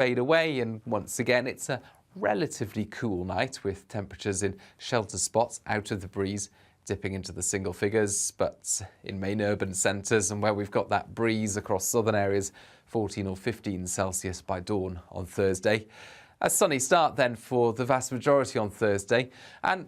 fade away, and once again it's a relatively cool night with temperatures in shelter spots out of the breeze dipping into the single figures, but in main urban centres and where we've got that breeze across southern areas, 14 or 15 Celsius by dawn on Thursday. A sunny start then for the vast majority on Thursday, and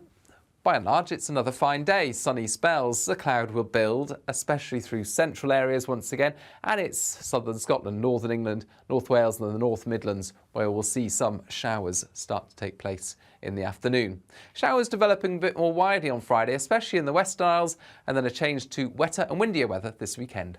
by and large, it's another fine day. Sunny spells. The cloud will build, especially through central areas once again, and it's southern Scotland, northern England, North Wales and the North Midlands, where we'll see some showers start to take place in the afternoon. Showers developing a bit more widely on Friday, especially in the Western Isles, and then a change to wetter and windier weather this weekend.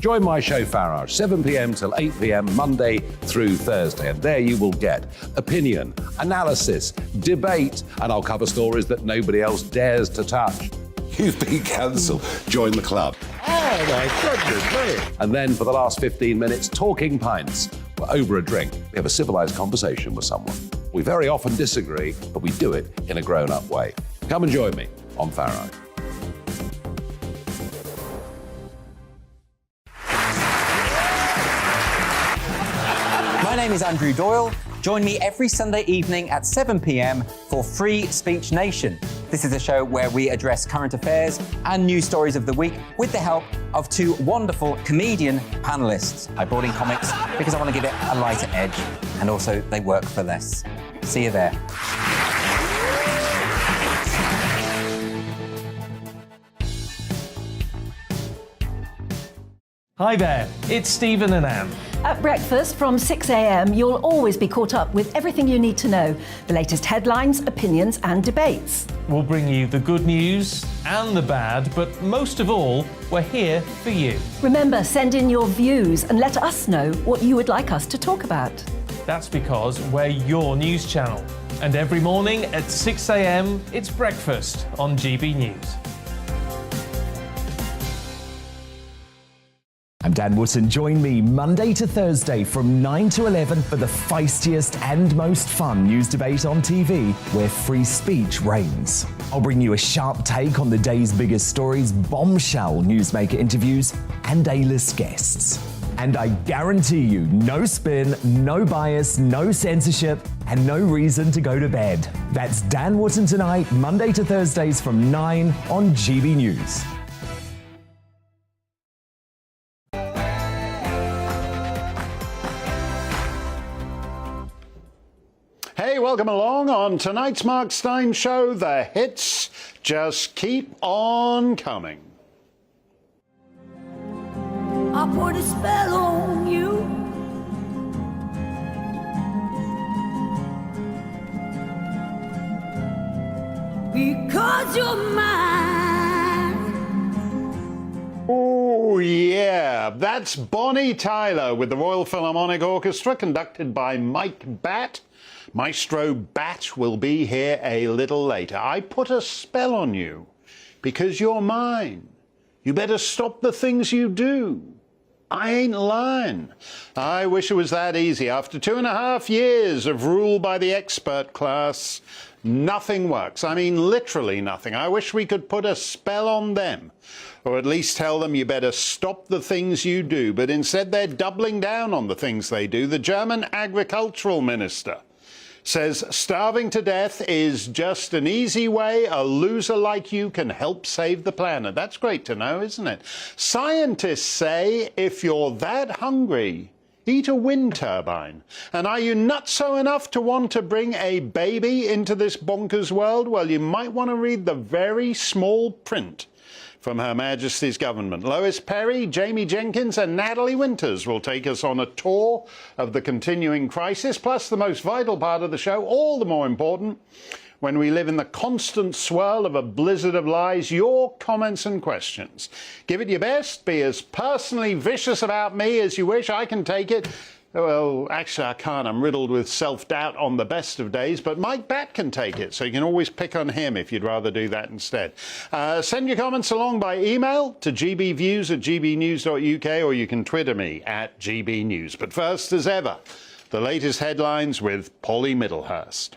Join my show Farage, 7 p.m. till 8 p.m. Monday through Thursday, and there you will get opinion, analysis, debate, and I'll cover stories that nobody else dares to touch. You've been cancelled. Join the club. Oh my goodness me. And then for the last 15 minutes, talking pints. We're over a drink. We have a civilised conversation with someone. We very often disagree, but we do it in a grown-up way. Come and join me on Farage. My name is Andrew Doyle. Join me every Sunday evening at 7 p.m. for Free Speech Nation. This is a show where we address current affairs and news stories of the week with the help of two wonderful comedian panellists. I brought in comics because I want to give it a lighter edge, and also they work for less. See you there. Hi there, it's Stephen and Anne. At breakfast from 6 a.m, you'll always be caught up with everything you need to know, the latest headlines, opinions and debates. We'll bring you the good news and the bad, but most of all, we're here for you. Remember, send in your views and let us know what you would like us to talk about. That's because we're your news channel. And every morning at 6 a.m, it's breakfast on GB News. I'm Dan Wootton. Join me Monday to Thursday from 9 to 11 for the feistiest and most fun news debate on TV, where free speech reigns. I'll bring you a sharp take on the day's biggest stories, bombshell newsmaker interviews, and A-list guests. And I guarantee you, no spin, no bias, no censorship, and no reason to go to bed. That's Dan Wootton Tonight, Monday to Thursdays from 9 on GB News. Hey, welcome along on tonight's Mark Steyn show. The hits just keep on coming. I put a spell on you. Because you're mine. Oh, yeah. That's Bonnie Tyler with the Royal Philharmonic Orchestra, conducted by Mike Batt. Maestro Bat will be here a little later. I put a spell on you because you're mine. You better stop the things you do. I ain't lying. I wish it was that easy. After 2.5 years of rule by the expert class, nothing works. I mean, literally nothing. I wish we could put a spell on them, or at least tell them you better stop the things you do. But instead, they're doubling down on the things they do. The German agricultural minister says starving to death is just an easy way a loser like you can help save the planet. That's great to know, isn't it? Scientists say if you're that hungry, eat a wind turbine. And are you nutso enough to want to bring a baby into this bonkers world? Well, you might want to read the very small print from Her Majesty's government. Lois Perry, Jamie Jenkins and Natalie Winters will take us on a tour of the continuing crisis, plus the most vital part of the show, all the more important, when we live in the constant swirl of a blizzard of lies, your comments and questions. Give it your best, be as personally vicious about me as you wish. I can take it. Well, actually, I can't. I'm riddled with self-doubt on the best of days, but Mike Batt can take it, so you can always pick on him if you'd rather do that instead. Send your comments along by email to gbviews@gbnews.uk, or you can Twitter me at gbnews. But first, as ever, the latest headlines with Polly Middlehurst.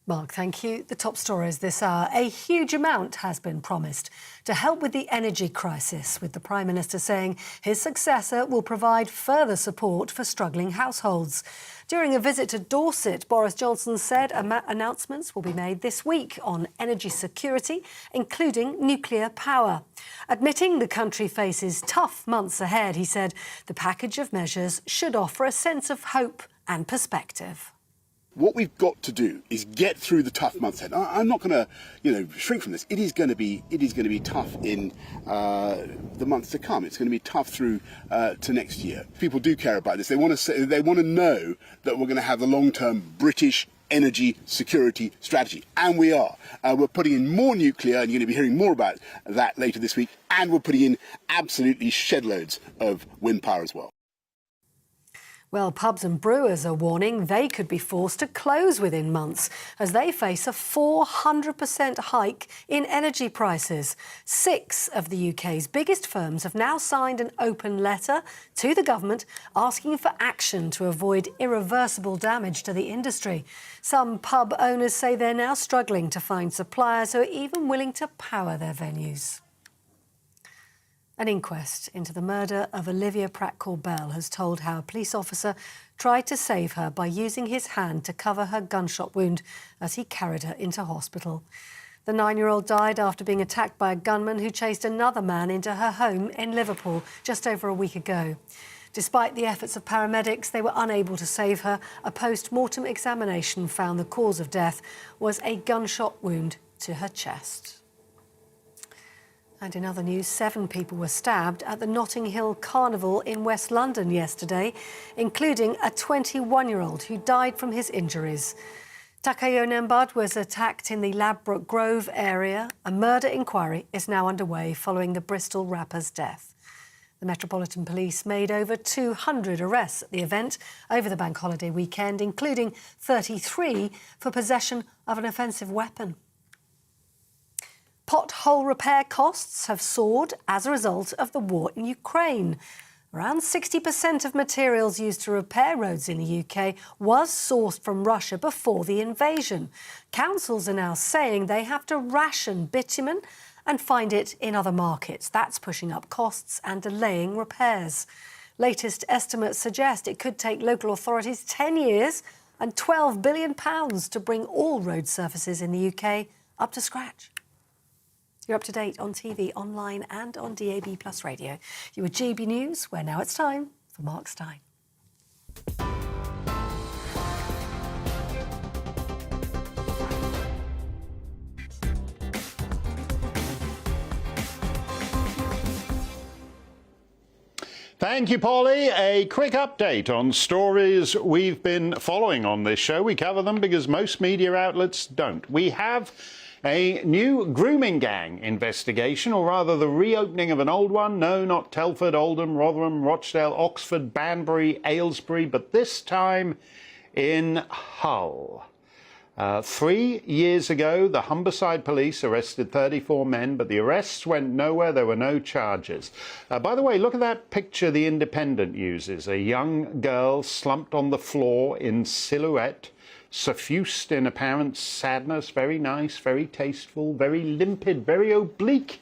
Mark, thank you. The top stories this hour. A huge amount has been promised to help with the energy crisis, with the Prime Minister saying his successor will provide further support for struggling households. During a visit to Dorset, Boris Johnson said announcements will be made this week on energy security, including nuclear power. Admitting the country faces tough months ahead, he said the package of measures should offer a sense of hope and perspective. What we've got to do is get through the tough months ahead. I'm not going to, shrink from this. It is going to be tough in the months to come. It's going to be tough through to next year. People do care about this. They want to know that we're going to have a long-term British energy security strategy, and we are. We're putting in more nuclear, and you're going to be hearing more about that later this week. And we're putting in absolutely shed loads of wind power as well. Well, pubs and brewers are warning they could be forced to close within months as they face a 400% hike in energy prices. 6 of the UK's biggest firms have now signed an open letter to the government asking for action to avoid irreversible damage to the industry. Some pub owners say they're now struggling to find suppliers who are even willing to power their venues. An inquest into the murder of Olivia Pratt-Corbell has told how a police officer tried to save her by using his hand to cover her gunshot wound as he carried her into hospital. The 9-year-old died after being attacked by a gunman who chased another man into her home in Liverpool just over a week ago. Despite the efforts of paramedics, they were unable to save her. A post-mortem examination found the cause of death was a gunshot wound to her chest. And in other news, 7 people were stabbed at the Notting Hill Carnival in West London yesterday, including a 21-year-old who died from his injuries. Takayo Nembad was attacked in the Ladbroke Grove area. A murder inquiry is now underway following the Bristol rapper's death. The Metropolitan Police made over 200 arrests at the event over the bank holiday weekend, including 33 for possession of an offensive weapon. Pothole repair costs have soared as a result of the war in Ukraine. Around 60% of materials used to repair roads in the UK was sourced from Russia before the invasion. Councils are now saying they have to ration bitumen and find it in other markets. That's pushing up costs and delaying repairs. Latest estimates suggest it could take local authorities 10 years and £12 billion to bring all road surfaces in the UK up to scratch. You're up to date on TV, online and on DAB+ radio. You were GB News, where now it's time for Mark Steyn. Thank you, Paulie. A quick update on stories we've been following on this show. We cover them because most media outlets don't. We have a new grooming gang investigation, or rather the reopening of an old one. No, not Telford, Oldham, Rotherham, Rochdale, Oxford, Banbury, Aylesbury, but this time in Hull. 3 years ago, the Humberside police arrested 34 men, but the arrests went nowhere. There were no charges. By the way, look at that picture The Independent uses. A young girl slumped on the floor in silhouette, suffused in apparent sadness, very nice, very tasteful, very limpid, very oblique,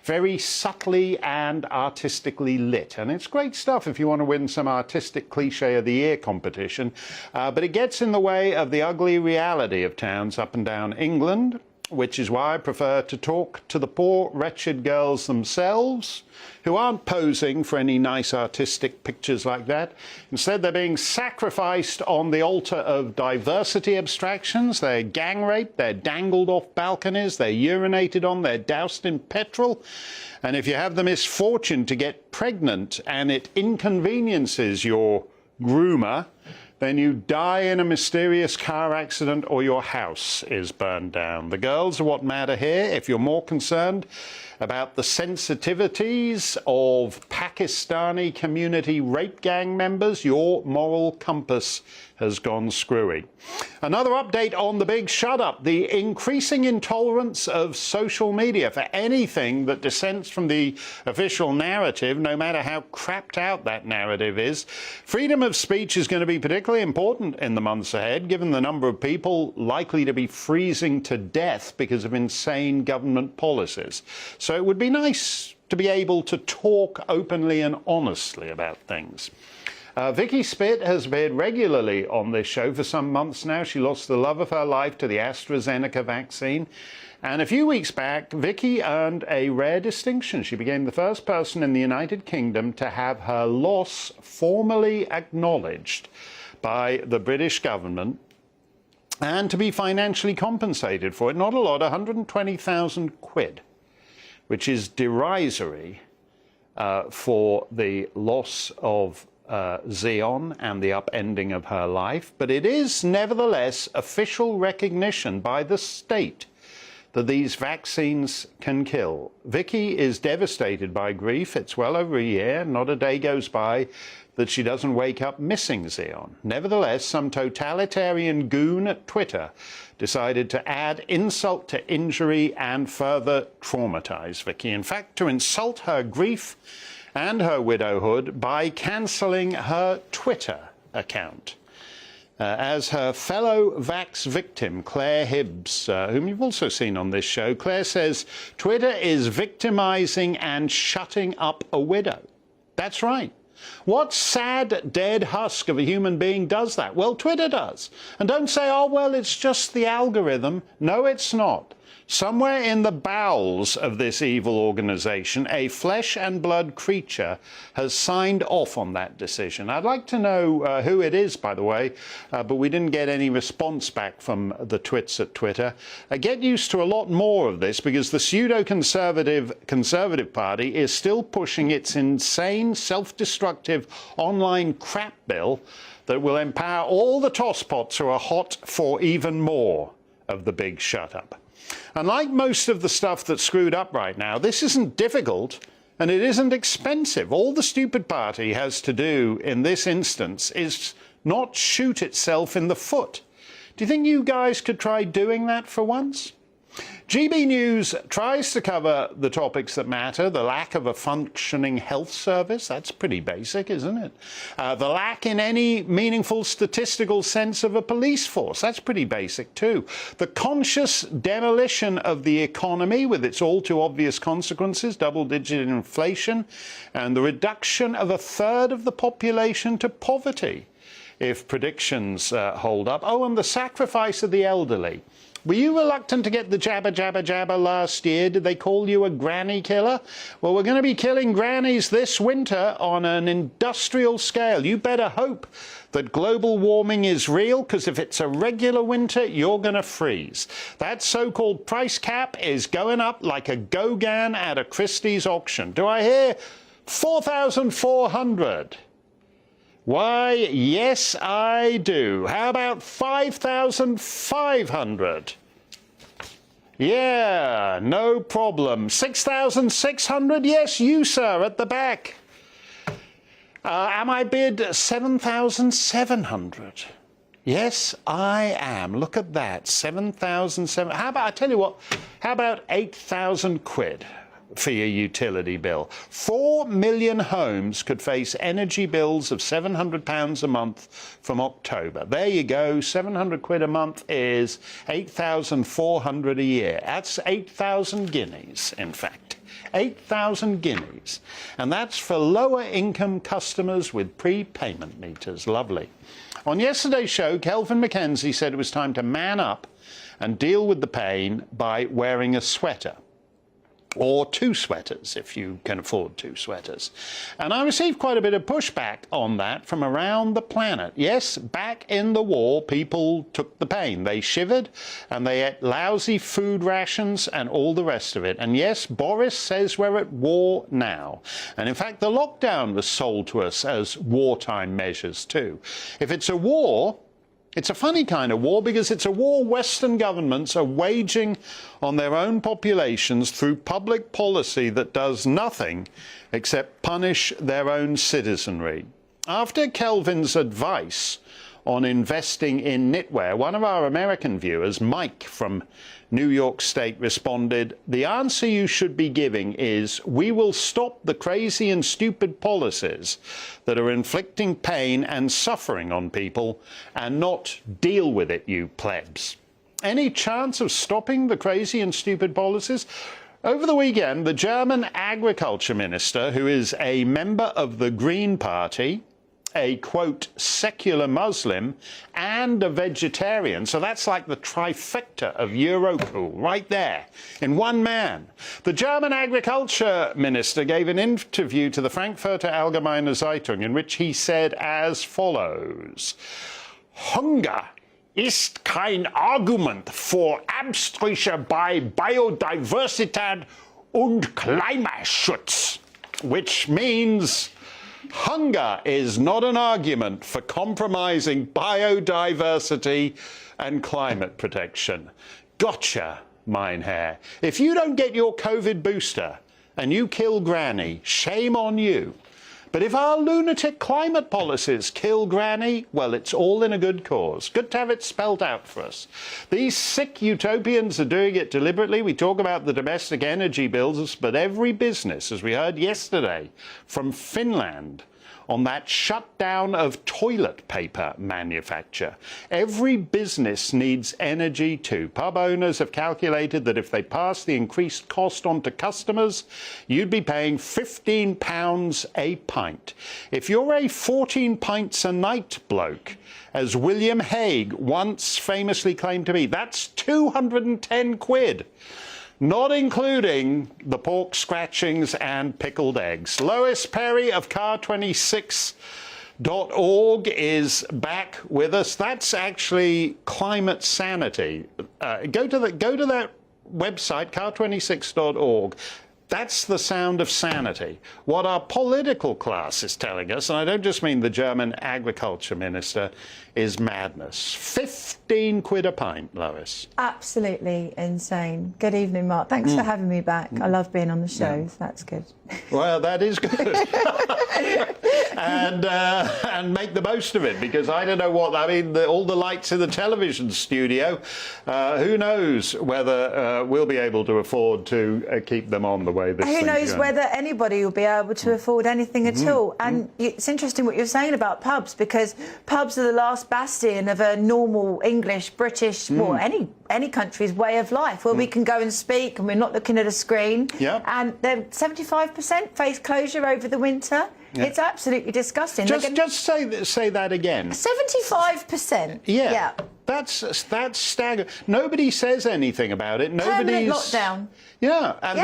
very subtly and artistically lit. And it's great stuff if you want to win some artistic cliché of the year competition, but it gets in the way of the ugly reality of towns up and down England, which is why I prefer to talk to the poor, wretched girls themselves, who aren't posing for any nice artistic pictures like that. Instead, they're being sacrificed on the altar of diversity abstractions. They're gang raped, they're dangled off balconies, they're urinated on, they're doused in petrol. And if you have the misfortune to get pregnant and it inconveniences your groomer, then you die in a mysterious car accident or your house is burned down. The girls are what matter here. If you're more concerned about the sensitivities of Pakistani community rape gang members, your moral compass has gone screwy. Another update on the big shut-up, the increasing intolerance of social media for anything that dissents from the official narrative, no matter how crapped out that narrative is. Freedom of speech is going to be particularly critically important in the months ahead, given the number of people likely to be freezing to death because of insane government policies. So it would be nice to be able to talk openly and honestly about things. Vicky Spit has appeared regularly on this show for some months now. She lost the love of her life to the AstraZeneca vaccine. And a few weeks back, Vicky earned a rare distinction. She became the first person in the United Kingdom to have her loss formally acknowledged by the British government and to be financially compensated for it. Not a lot, 120,000 quid, which is derisory for the loss of Xeon and the upending of her life, but it is nevertheless official recognition by the state that these vaccines can kill. Vicky is devastated by grief. It's well over a year. Not a day goes by that she doesn't wake up missing Xeon. Nevertheless, some totalitarian goon at Twitter decided to add insult to injury and further traumatize Vicky. In fact, to insult her grief and her widowhood by cancelling her Twitter account. As her fellow vax victim, Claire Hibbs, whom you've also seen on this show, Claire says Twitter is victimizing and shutting up a widow. That's right. What sad, dead husk of a human being does that? Well, Twitter does. And don't say, oh, well, it's just the algorithm. No, it's not. Somewhere in the bowels of this evil organization, a flesh and blood creature has signed off on that decision. I'd like to know who it is, by the way, but we didn't get any response back from the twits at Twitter. Get used to a lot more of this because the pseudo-conservative Party is still pushing its insane, self-destructive online crap bill that will empower all the tosspots who are hot for even more of the big shut-up. Unlike most of the stuff that's screwed up right now, this isn't difficult and it isn't expensive. All the stupid party has to do in this instance is not shoot itself in the foot. Do you think you guys could try doing that for once? GBNews tries to cover the topics that matter, the lack of a functioning health service, that's pretty basic, isn't it? The lack in any meaningful statistical sense of a police force, that's pretty basic too. The conscious demolition of the economy with its all too obvious consequences, double-digit inflation, and the reduction of a third of the population to poverty, if predictions hold up. Oh, and the sacrifice of the elderly. Were you reluctant to get the jabber, jabber, jabber last year? Did they call you a granny killer? Well, we're going to be killing grannies this winter on an industrial scale. You better hope that global warming is real, because if it's a regular winter, you're going to freeze. That so-called price cap is going up like a Gauguin at a Christie's auction. Do I hear 4,400? Why, yes, I do. How about 5,500? Yeah, no problem. 6,600? Yes, you, sir, at the back. Am I bid 7,700? Yes, I am. Look at that, 7,700. How about, I tell you what, how about 8,000 quid? For your utility bill. 4 million homes could face energy bills of £700 a month from October. There you go, 700 quid a month is 8,400 a year. That's 8,000 guineas, in fact. 8,000 guineas. And that's for lower income customers with prepayment meters. Lovely. On yesterday's show, Kelvin McKenzie said it was time to man up and deal with the pain by wearing a sweater. Or 2 sweaters, if you can afford 2 sweaters. And I received quite a bit of pushback on that from around the planet. Yes, back in the war, people took the pain. They shivered and they ate lousy food rations and all the rest of it. And yes, Boris says we're at war now. And in fact, the lockdown was sold to us as wartime measures too. If it's a war, it's a funny kind of war because it's a war Western governments are waging on their own populations through public policy that does nothing except punish their own citizenry. After Kelvin's advice on investing in knitwear. One of our American viewers, Mike from New York State, responded, "The answer you should be giving is, we will stop the crazy and stupid policies that are inflicting pain and suffering on people and not deal with it, you plebs." Any chance of stopping the crazy and stupid policies? Over the weekend, the German agriculture minister, who is a member of the Green Party, a, quote, secular Muslim, and a vegetarian, so that's like the trifecta of Eurocool right there in one man. The German agriculture minister gave an interview to the Frankfurter Allgemeine Zeitung in which he said as follows: "Hunger ist kein Argument für Abstriche bei Biodiversität und Klimaschutz," which means hunger is not an argument for compromising biodiversity and climate protection. Gotcha, mein Herr. If you don't get your COVID booster and you kill Granny, shame on you. But if our lunatic climate policies kill Granny, well, it's all in a good cause. Good to have it spelled out for us. These sick utopians are doing it deliberately. We talk about the domestic energy bills, but every business, as we heard yesterday from Finland, on that shutdown of toilet paper manufacture. Every business needs energy too. Pub owners have calculated that if they pass the increased cost on to customers, you'd be paying £15 a pint. If you're a 14 pints a night bloke, as William Hague once famously claimed to be, that's 210 quid. Not including the pork scratchings and pickled eggs. Lois Perry of car26.org is back with us. That's actually climate sanity. Go to that website, car26.org. That's the sound of sanity. What our political class is telling us, and I don't just mean the German agriculture minister, is madness. 15 quid a pint, Lois. Absolutely insane. Good evening, Mark. Thanks for having me back. I love being on the show. So that's good. Well, that is good. and make the most of it, because I don't know what, I mean, all the lights in the television studio, who knows whether we'll be able to afford to keep them on the way this Who knows going. whether anybody will be able to afford anything at all. And it's interesting what you're saying about pubs, because pubs are the last bastion of a normal English, British, or any country's way of life, where we can go and speak and we're not looking at a screen. Yeah. And they're 75% face closure over the winter. Yeah. It's absolutely disgusting. Just say that again. 75%. Yeah. That's staggering. Nobody says anything about it. Permanent lockdown. Yeah, and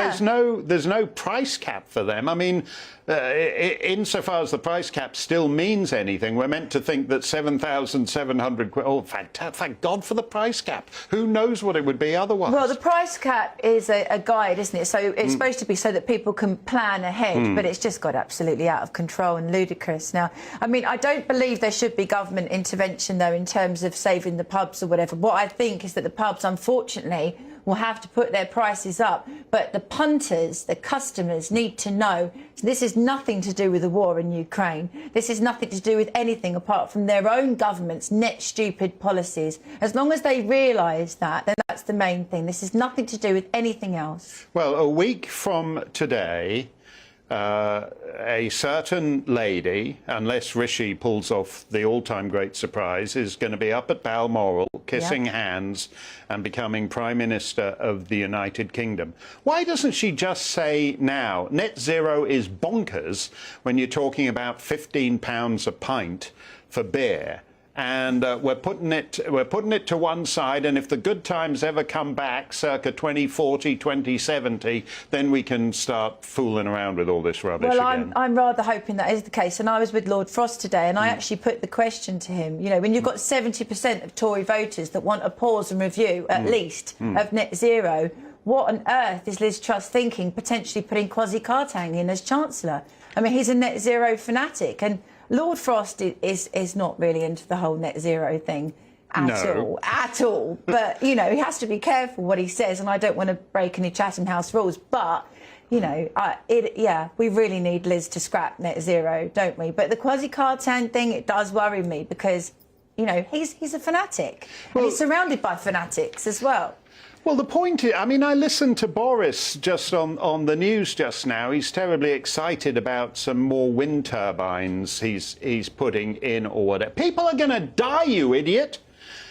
there's no price cap for them. I mean, insofar as the price cap still means anything, we're meant to think that 7,700 quid. Oh, thank God for the price cap. Who knows what it would be otherwise? Well, the price cap is a guide, isn't it? So it's supposed to be so that people can plan ahead, but it's just got absolutely out of control and ludicrous. Now, I mean, I don't believe there should be government intervention, though, in terms of saving the pubs or whatever. What I think is that the pubs, unfortunately, will have to put their prices up. But the punters, the customers, need to know this is nothing to do with the war in Ukraine. This is nothing to do with anything apart from their own government's net stupid policies. As long as they realise that, then that's the main thing. This is nothing to do with anything else. Well, a week from today, a certain lady, unless Rishi pulls off the all-time great surprise, is going to be up at Balmoral, kissing hands and becoming Prime Minister of the United Kingdom. Why doesn't she just say now, net zero is bonkers when you're talking about £15 a pint for beer? And we're putting it to one side, and if the good times ever come back, circa 2040, 2070, then we can start fooling around with all this rubbish again. I'm rather hoping that is the case. And I was with Lord Frost today, and I actually put the question to him, you know, when you've got 70% of Tory voters that want a pause and review, at least, of net zero, what on earth is Liz Truss thinking, potentially putting Kwasi Kwarteng in as Chancellor? I mean, he's a net zero fanatic, and Lord Frost is not really into the whole net zero thing at all. But, you know, he has to be careful what he says, and I don't want to break any Chatham House rules. But, you know, we really need Liz to scrap net zero, don't we? But the Kwasi Kwarteng thing, it does worry me, because You know, he's a fanatic. And he's surrounded by fanatics as well. Well, the point is, I mean, I listened to Boris just on the news just now. He's terribly excited about some more wind turbines he's putting in or whatever. People are going to die, you idiot.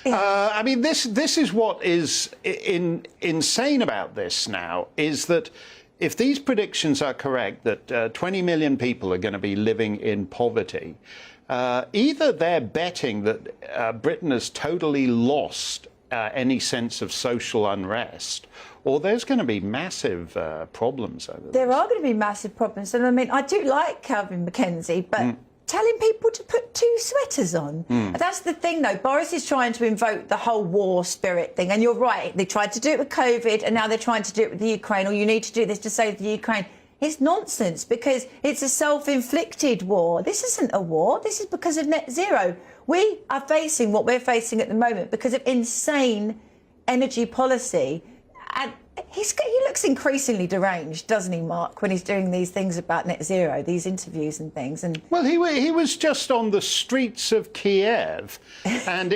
I mean, this is what is insane about this now, is that if these predictions are correct, that 20 million people are going to be living in poverty, either they're betting that Britain has totally lost any sense of social unrest, or there's going to be massive problems over this. There are going to be massive problems. And I mean, I do like Calvin Mackenzie, but telling people to put 2 sweaters on. That's the thing, though. Boris is trying to invoke the whole war spirit thing. And you're right. They tried to do it with COVID, and now they're trying to do it with the Ukraine, or you need to do this to save the Ukraine. It's nonsense, because it's a self-inflicted war. This isn't a war. This is because of net zero. We are facing what we're facing at the moment because of insane energy policy. And he looks increasingly deranged, doesn't he, Mark, when he's doing these things about net zero, these interviews and things. And well, he was just on the streets of Kiev, and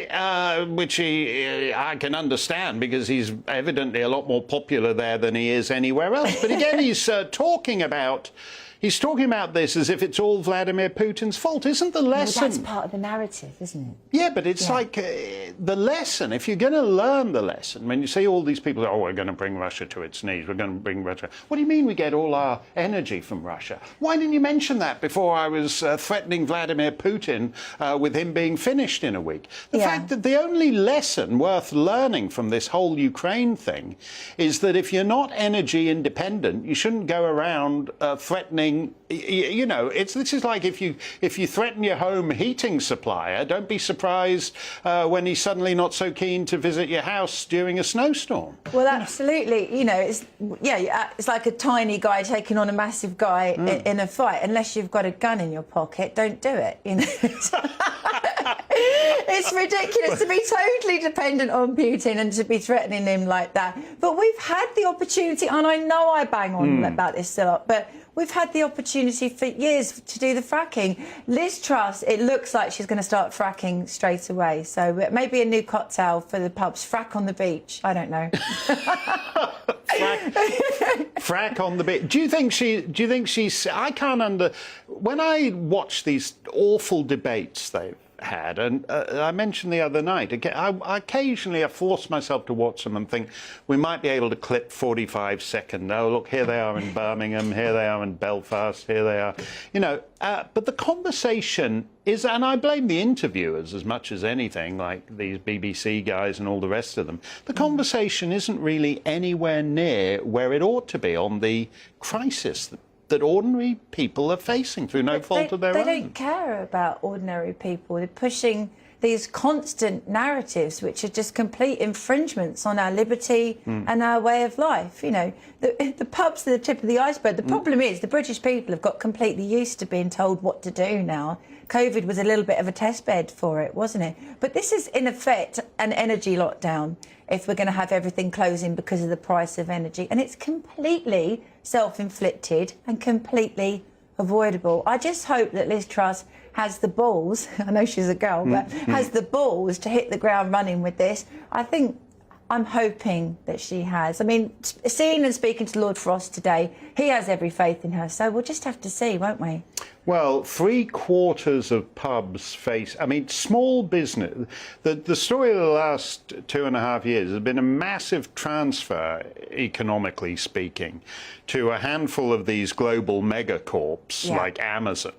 which I can understand, because he's evidently a lot more popular there than he is anywhere else. But again, he's talking about this as if it's all Vladimir Putin's fault. Isn't the lesson? Well, that's part of the narrative, isn't it? Yeah, but it's like the lesson. If you're going to learn the lesson, when you see all these people, oh, we're going to bring Russia to its knees, we're going to bring Russia. What do you mean we get all our energy from Russia? Why didn't you mention that before I was threatening Vladimir Putin with him being finished in a week? The fact that the only lesson worth learning from this whole Ukraine thing is that if you're not energy independent, you shouldn't go around threatening. You know, this is like if you threaten your home heating supplier, don't be surprised when he's suddenly not so keen to visit your house during a snowstorm. Well, absolutely. You know, it's like a tiny guy taking on a massive guy in a fight. Unless you've got a gun in your pocket, don't do it. You know. It's ridiculous to be totally dependent on Putin and to be threatening him like that. But we've had the opportunity, and I know I bang on about this a lot, but we've had the opportunity for years to do the fracking. Liz Truss, it looks like she's going to start fracking straight away. So maybe a new cocktail for the pubs. Frack on the beach. I don't know. Frack on the beach. Do you think she's? I can't when I watch these awful debates they've had, and I mentioned the other night, I occasionally I force myself to watch them and think we might be able to clip 45-second. Oh, look, here they are in Birmingham, here they are in Belfast, here they are. You know, but the conversation is, and I blame the interviewers as much as anything, like these BBC guys and all the rest of them, the conversation isn't really anywhere near where it ought to be on the crisis that ordinary people are facing through no fault of their own. They don't care about ordinary people. They're pushing these constant narratives which are just complete infringements on our liberty and our way of life. You know, the pubs are the tip of the iceberg. The problem is the British people have got completely used to being told what to do now. COVID was a little bit of a test bed for it, wasn't it? But this is, in effect, an energy lockdown if we're going to have everything closing because of the price of energy. And it's completely self-inflicted and completely avoidable. I just hope that Liz Truss has the balls, I know she's a girl, but has the balls to hit the ground running with this. I'm hoping that she has. I mean, seeing and speaking to Lord Frost today, he has every faith in her. So we'll just have to see, won't we? Well, 3/4 of pubs face, I mean, small business. The story of the last 2.5 years has been a massive transfer, economically speaking, to a handful of these global megacorps like Amazon.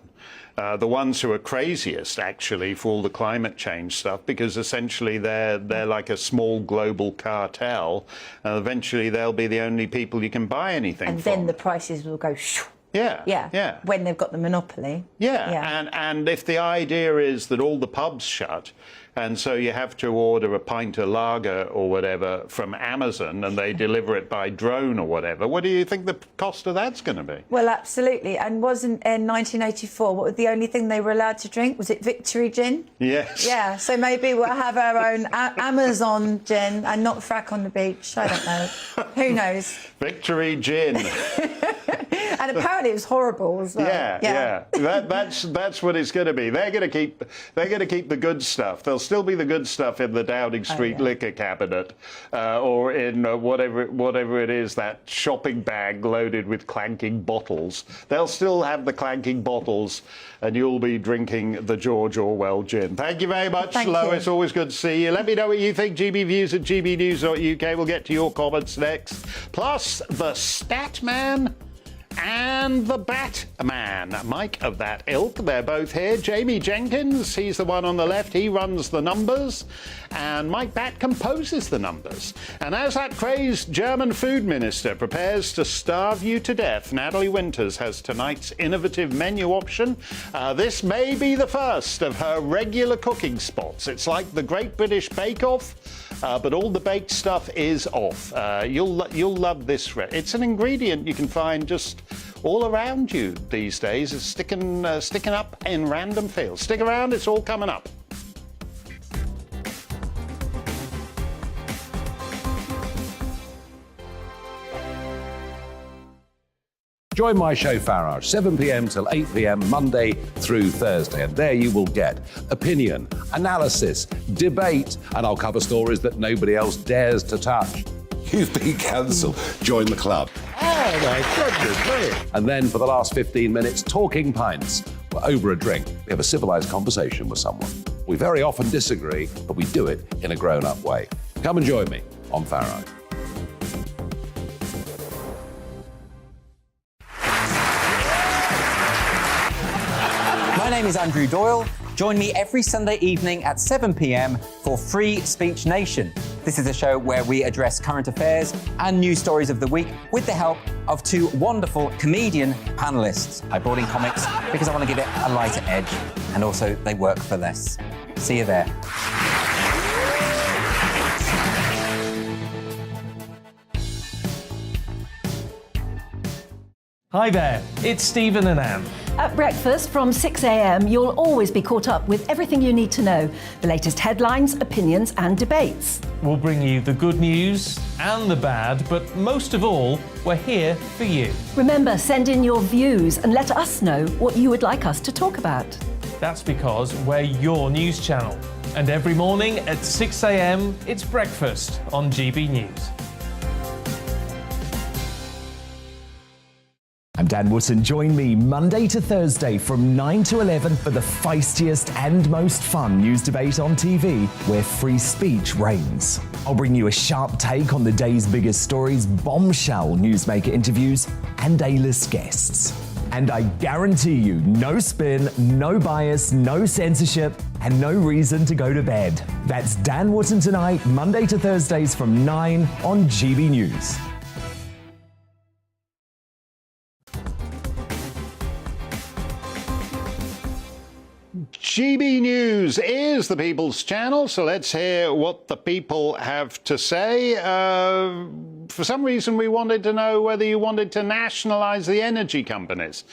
The ones who are craziest, actually, for all the climate change stuff, because essentially they're like a small global cartel. Eventually, they'll be the only people you can buy anything from. And then the prices will go shoo. Yeah. When they've got the monopoly. And if the idea is that all the pubs shut, and so you have to order a pint of lager or whatever from Amazon and they deliver it by drone or whatever, what do you think the cost of that's going to be? Well, absolutely. And wasn't in 1984, what was the only thing they were allowed to drink? Was it Victory Gin? Yes. Yeah, so maybe we'll have our own Amazon gin and not frack on the beach. I don't know. Who knows? Victory Gin. And apparently it was horrible as well. Yeah. That's what it's going to be. They're going to keep the good stuff. There'll still be the good stuff in the Downing Street liquor cabinet, or in whatever it is, that shopping bag loaded with clanking bottles. They'll still have the clanking bottles, and you'll be drinking the George Orwell gin. Thank you very much, Lois. Always good to see you. Let me know what you think. GBViews at gbnews.uk. We'll get to your comments next. Plus, the Stat Man and the Batman, Mike of that ilk. They're both here. Jamie Jenkins, he's the one on the left. He runs the numbers. And Mike Bat composes the numbers. And as that crazed German food minister prepares to starve you to death, Natalie Winters has tonight's innovative menu option. This may be the first of her regular cooking spots. It's like the Great British Bake Off, but all the baked stuff is off. You'll love this. It's an ingredient you can find just all around you these days. It's sticking up in random fields. Stick around, it's all coming up. Join my show Farage, 7 p.m. till 8 p.m. Monday through Thursday. And there you will get opinion, analysis, debate, and I'll cover stories that nobody else dares to touch. You've been cancelled. Join the club. Oh my goodness, and then for the last 15 minutes, talking pints. We're over a drink. We have a civilized conversation with someone. We very often disagree, but we do it in a grown-up way. Come and join me on Farage. My name is Andrew Doyle. Join me every Sunday evening at 7 p.m. for Free Speech Nation. This is a show where we address current affairs and news stories of the week with the help of two wonderful comedian panellists. I brought in comics because I want to give it a lighter edge, and also they work for less. See you there. Hi there, it's Stephen and Anne. At breakfast from 6 a.m, you'll always be caught up with everything you need to know, the latest headlines, opinions and debates. We'll bring you the good news and the bad, but most of all, we're here for you. Remember, send in your views and let us know what you would like us to talk about. That's because we're your news channel. And every morning at 6 a.m, it's breakfast on GB News. I'm Dan Wootton. Join me Monday to Thursday from 9 to 11 for the feistiest and most fun news debate on TV, where free speech reigns. I'll bring you a sharp take on the day's biggest stories, bombshell newsmaker interviews, and A-list guests. And I guarantee you, no spin, no bias, no censorship, and no reason to go to bed. That's Dan Wootton tonight, Monday to Thursdays from 9 on GB News. GB News is the People's Channel, so let's hear what the people have to say. For some reason, we wanted to know whether you wanted to nationalise the energy companies.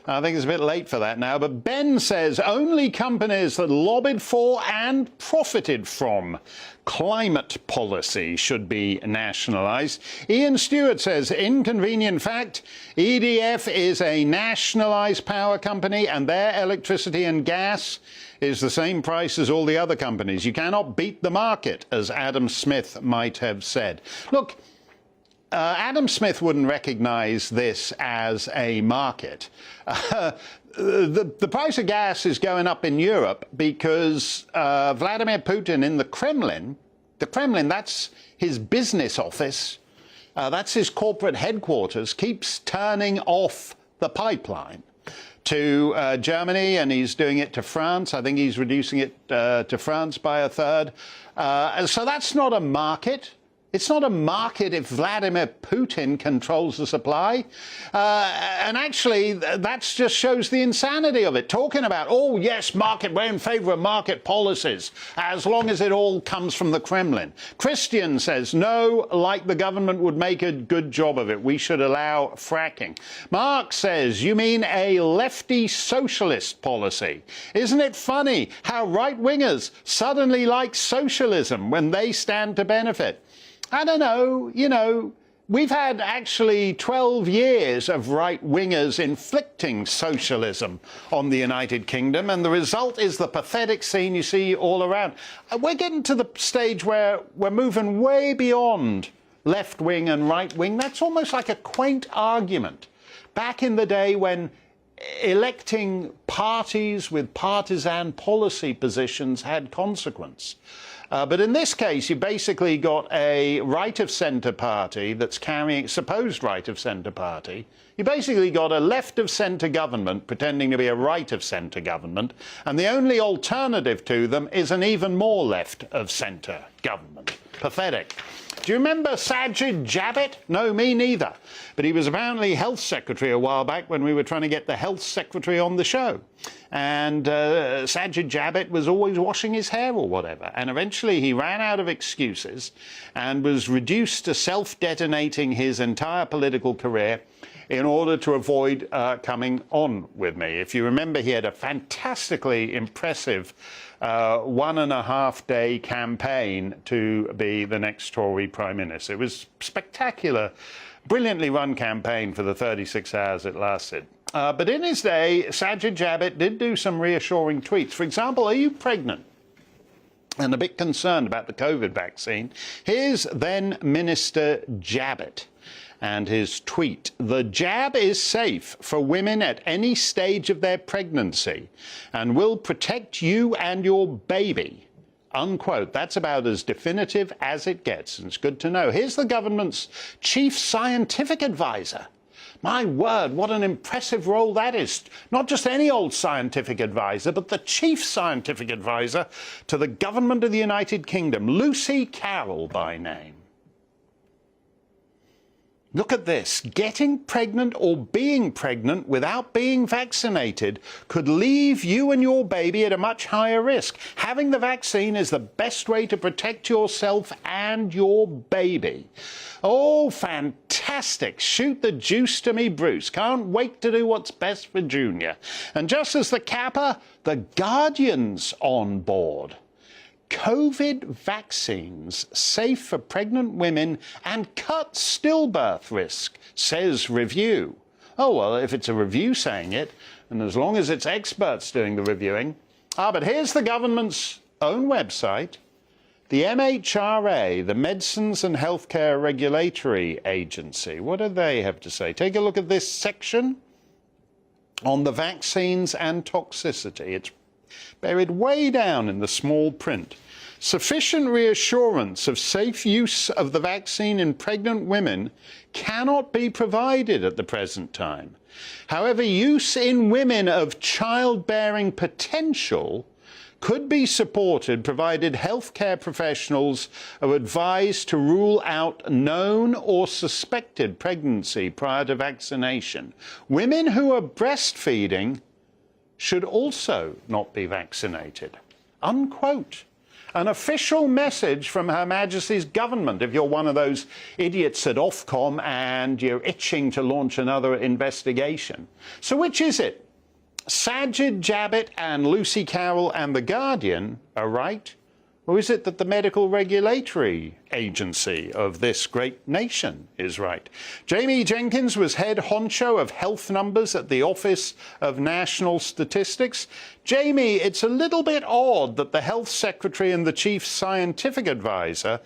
I think it's a bit late for that now, but Ben says only companies that lobbied for and profited from climate policy should be nationalised. Ian Stewart says, inconvenient fact, EDF is a nationalised power company and their electricity and gas is the same price as all the other companies. You cannot beat the market, as Adam Smith might have said. Look, Adam Smith wouldn't recognise this as a market. The price of gas is going up in Europe because Vladimir Putin in the Kremlin, that's his business office, that's his corporate headquarters, keeps turning off the pipeline to Germany, and he's doing it to France. I think he's reducing it to France by a third. So that's not a market. It's not a market if Vladimir Putin controls the supply. And actually, that just shows the insanity of it. Talking about, oh, yes, market, we're in favour of market policies, as long as it all comes from the Kremlin. Christian says, no, like the government would make a good job of it. We should allow fracking. Mark says, you mean a lefty socialist policy? Isn't it funny how right-wingers suddenly like socialism when they stand to benefit? I don't know, We've had actually 12 years of right-wingers inflicting socialism on the United Kingdom, and the result is the pathetic scene you see all around. We're getting to the stage where we're moving way beyond left-wing and right-wing. That's almost like a quaint argument. Back in the day when electing parties with partisan policy positions had consequence. But in this case, you basically got a right-of-centre party that's carrying, supposed right-of-centre party. You basically got a left-of-centre government pretending to be a right-of-centre government, and the only alternative to them is an even more left-of-centre government. Pathetic. Do you remember Sajid Javid? No, me neither. But he was apparently health secretary a while back when we were trying to get the health secretary on the show. And Sajid Javid was always washing his hair or whatever. And eventually he ran out of excuses and was reduced to self-detonating his entire political career in order to avoid coming on with me. If you remember, he had a fantastically impressive 1.5-day campaign to be the next Tory Prime Minister. It was spectacular, brilliantly run campaign for the 36 hours it lasted. But in his day, Sajid Javid did do some reassuring tweets. For example, are you pregnant and a bit concerned about the COVID vaccine? Here's then Minister Javid and his tweet: "The jab is safe for women at any stage of their pregnancy and will protect you and your baby." Unquote. That's about as definitive as it gets, and it's good to know. Here's the government's chief scientific advisor. My word, what an impressive role that is. Not just any old scientific advisor, but the chief scientific advisor to the government of the United Kingdom, Lucy Carroll by name. Look at this. Getting pregnant or being pregnant without being vaccinated could leave you and your baby at a much higher risk. Having the vaccine is the best way to protect yourself and your baby. Oh, fantastic. Shoot the juice to me, Bruce. Can't wait to do what's best for Junior. And just as the capper, the Guardian's on board. COVID vaccines safe for pregnant women and cut stillbirth risk, says review. Oh, well, if it's a review saying it, and as long as it's experts doing the reviewing. But here's the government's own website. The MHRA, the Medicines and Healthcare Regulatory Agency. What do they have to say? Take a look at this section on the vaccines and toxicity. It's buried way down in the small print. Sufficient reassurance of safe use of the vaccine in pregnant women cannot be provided at the present time. However, use in women of childbearing potential could be supported provided healthcare professionals are advised to rule out known or suspected pregnancy prior to vaccination. Women who are breastfeeding should also not be vaccinated. Unquote. An official message from Her Majesty's government if you're one of those idiots at Ofcom and you're itching to launch another investigation. So which is it? Sajid Javid and Lucy Carroll and The Guardian are right? Or is it that the medical regulatory agency of this great nation is right? Jamie Jenkins was head honcho of health numbers at the Office of National Statistics. Jamie, it's a little bit odd that the health secretary and the chief scientific advisor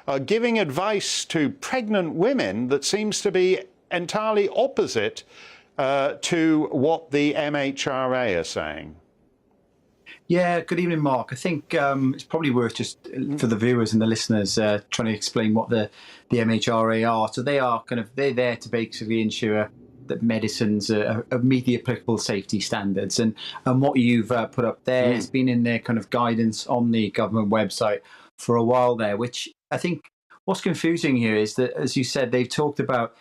are giving advice to pregnant women that seems to be entirely opposite to what the MHRA are saying. Yeah, good evening, Mark. I think it's probably worth just for the viewers and the listeners trying to explain what the MHRA are. So they're there to basically ensure that medicines meet the applicable safety standards. And what you've put up there has been in their kind of guidance on the government website for a while there, which I think what's confusing here is that, as you said, they've talked about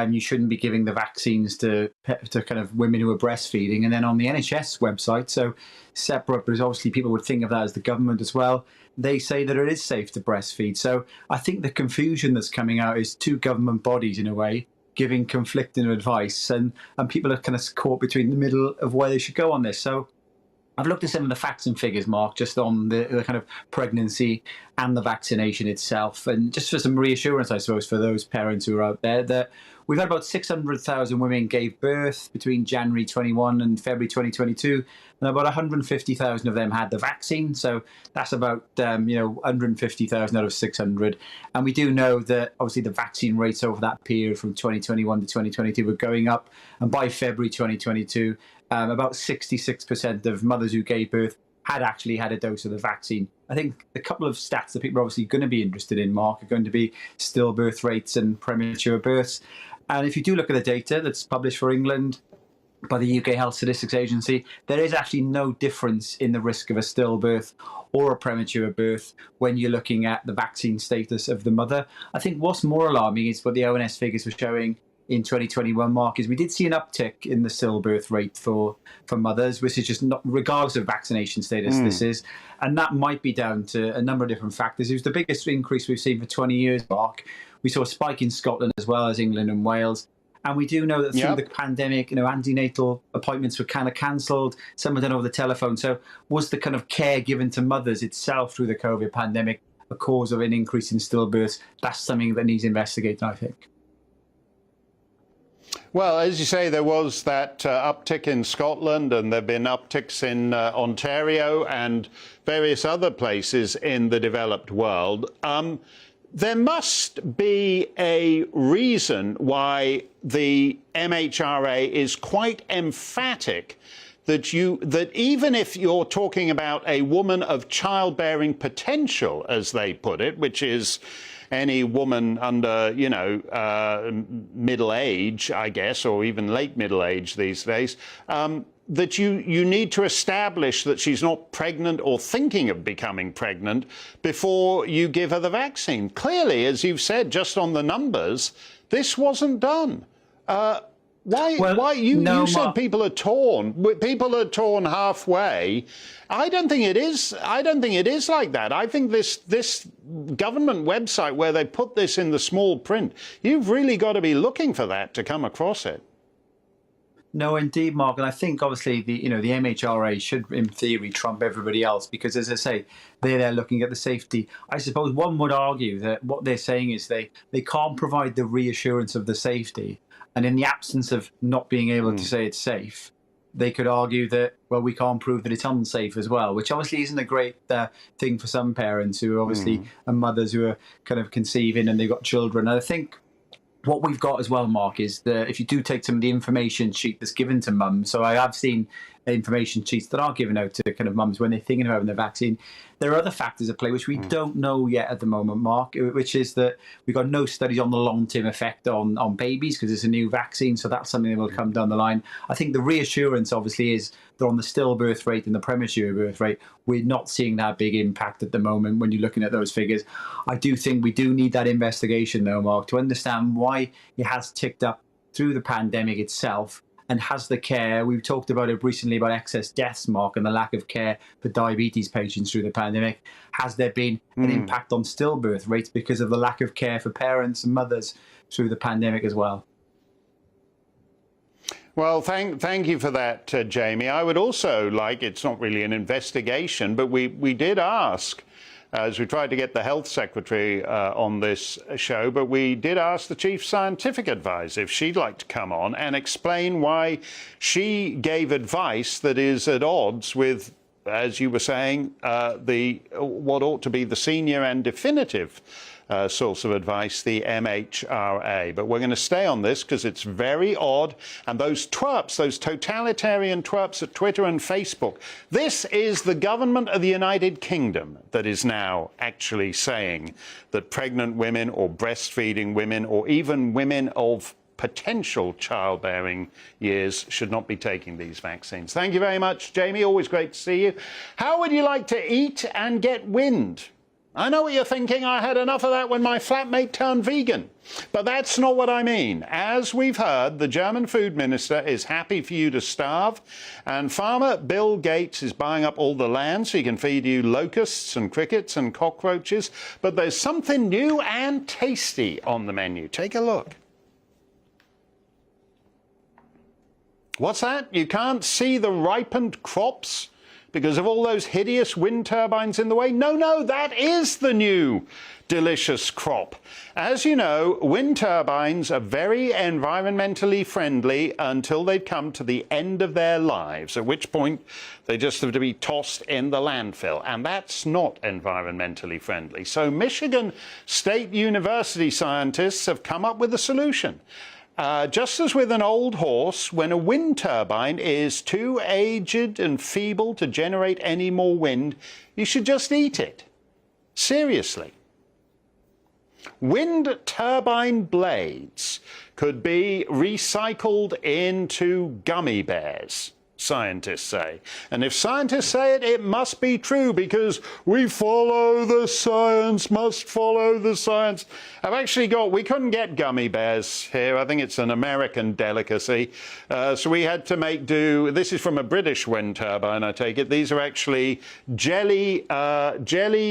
you shouldn't be giving the vaccines to kind of women who are breastfeeding. And then on the NHS website, so separate, but obviously people would think of that as the government as well, they say that it is safe to breastfeed. So I think the confusion that's coming out is two government bodies, in a way, giving conflicting advice. And people are kind of caught between the middle of where they should go on this. So I've looked at some of the facts and figures, Mark, just on the kind of pregnancy and the vaccination itself. And just for some reassurance, I suppose, for those parents who are out there, that we've had about 600,000 women gave birth between January 21 and February 2022. And about 150,000 of them had the vaccine. So that's about, 150,000 out of 600. And we do know that, obviously, the vaccine rates over that period from 2021 to 2022 were going up. And by February 2022, about 66% of mothers who gave birth had actually had a dose of the vaccine. I think a couple of stats that people are obviously going to be interested in, Mark, are going to be stillbirth rates and premature births. And if you do look at the data that's published for England by the UK Health Statistics Agency, there is actually no difference in the risk of a stillbirth or a premature birth when you're looking at the vaccine status of the mother. I think what's more alarming is what the ONS figures were showing in 2021, Mark, is we did see an uptick in the stillbirth rate for mothers, which is just not, regardless of vaccination status, this is. And that might be down to a number of different factors. It was the biggest increase we've seen for 20 years, Mark. We saw a spike in Scotland as well as England and Wales. And we do know that through the pandemic, antenatal appointments were kind of cancelled. Some were done over the telephone. So was the kind of care given to mothers itself through the COVID pandemic a cause of an increase in stillbirths? That's something that needs investigating, I think. Well, as you say, there was that uptick in Scotland, and there have been upticks in Ontario and various other places in the developed world. There must be a reason why the MHRA is quite emphatic that even if you're talking about a woman of childbearing potential, as they put it, which is any woman under, middle age, I guess, or even late middle age these days, that you need to establish that she's not pregnant or thinking of becoming pregnant before you give her the vaccine. Clearly, as you've said, just on the numbers, this wasn't done. Why you said people are torn. People are torn halfway. I don't think it is. I don't think it is like that. I think this government website where they put this in the small print, you've really got to be looking for that to come across it. No, indeed, Mark. And I think obviously the MHRA should, in theory, trump everybody else because, as I say, they're there looking at the safety. I suppose one would argue that what they're saying is they can't provide the reassurance of the safety. And in the absence of not being able to say it's safe, they could argue that, well, we can't prove that it's unsafe as well, which obviously isn't a great thing for some parents who obviously are mothers who are kind of conceiving and they've got children. And I think what we've got as well, Mark, is that if you do take some of the information sheet that's given to mums, so I have seen information sheets that are given out to kind of mums when they're thinking about having the vaccine, there are other factors at play which we don't know yet at the moment, Mark, which is that we've got no studies on the long-term effect on babies because it's a new vaccine, so that's something that will come down the line. I think the reassurance obviously is that on the stillbirth rate and the premature birth rate, we're not seeing that big impact at the moment when you're looking at those figures. I do think we do need that investigation though, Mark, to understand why it has ticked up through the pandemic itself. And has the care, we've talked about it recently about excess deaths, Mark, and the lack of care for diabetes patients through the pandemic. Has there been an impact on stillbirth rates because of the lack of care for parents and mothers through the pandemic as well? Well, thank you for that, Jamie. I would also like, it's not really an investigation, but we did ask, as we tried to get the health secretary on this show, but we did ask the chief scientific advisor if she'd like to come on and explain why she gave advice that is at odds with, as you were saying, what ought to be the senior and definitive source of advice, the MHRA. But we're going to stay on this because it's very odd. And those twerps, those totalitarian twerps at Twitter and Facebook, this is the government of the United Kingdom that is now actually saying that pregnant women or breastfeeding women or even women of potential childbearing years should not be taking these vaccines. Thank you very much, Jamie. Always great to see you. How would you like to eat and get wind? I know what you're thinking. I had enough of that when my flatmate turned vegan. But that's not what I mean. As we've heard, the German food minister is happy for you to starve, and farmer Bill Gates is buying up all the land so he can feed you locusts and crickets and cockroaches. But there's something new and tasty on the menu. Take a look. What's that? You can't see the ripened crops because of all those hideous wind turbines in the way? No, no, that is the new delicious crop. As you know, wind turbines are very environmentally friendly until they've come to the end of their lives, at which point they just have to be tossed in the landfill, and that's not environmentally friendly. So Michigan State University scientists have come up with a solution. Just as with an old horse, when a wind turbine is too aged and feeble to generate any more wind, you should just eat it. Seriously. Wind turbine blades could be recycled into gummy bears, scientists say. And if scientists say it, it must be true, because we follow the science, must follow the science. We couldn't get gummy bears here. I think it's an American delicacy. So we had to make do. This is from a British wind turbine, I take it. These are actually jelly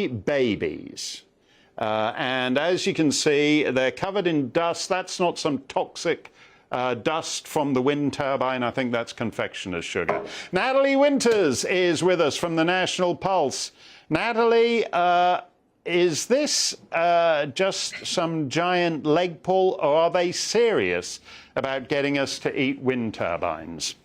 babies. And as you can see, they're covered in dust. That's not some toxic dust from the wind turbine. I think that's confectioner's sugar. Natalie Winters is with us from the National Pulse. Natalie, is this just some giant leg pull, or are they serious about getting us to eat wind turbines?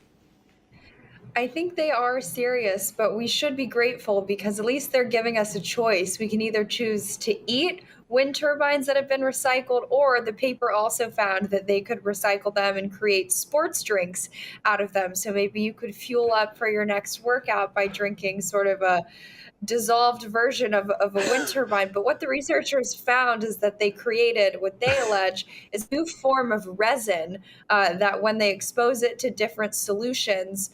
I think they are serious, but we should be grateful because at least they're giving us a choice. We can either choose to eat wind turbines that have been recycled, or the paper also found that they could recycle them and create sports drinks out of them. So maybe you could fuel up for your next workout by drinking sort of a dissolved version of a wind turbine. But what the researchers found is that they created what they allege is a new form of resin that when they expose it to different solutions,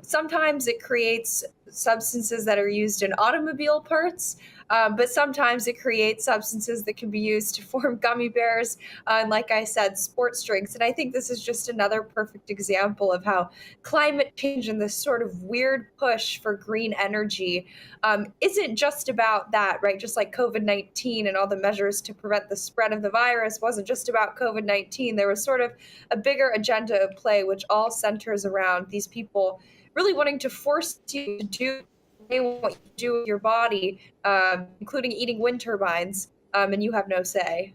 sometimes it creates substances that are used in automobile parts, but sometimes it creates substances that can be used to form gummy bears, and like I said, sports drinks. And I think this is just another perfect example of how climate change and this sort of weird push for green energy isn't just about that, right? Just like COVID-19 and all the measures to prevent the spread of the virus wasn't just about COVID-19. There was sort of a bigger agenda at play, which all centers around these people really wanting to force you to do what they want you to do with your body, including eating wind turbines, and you have no say.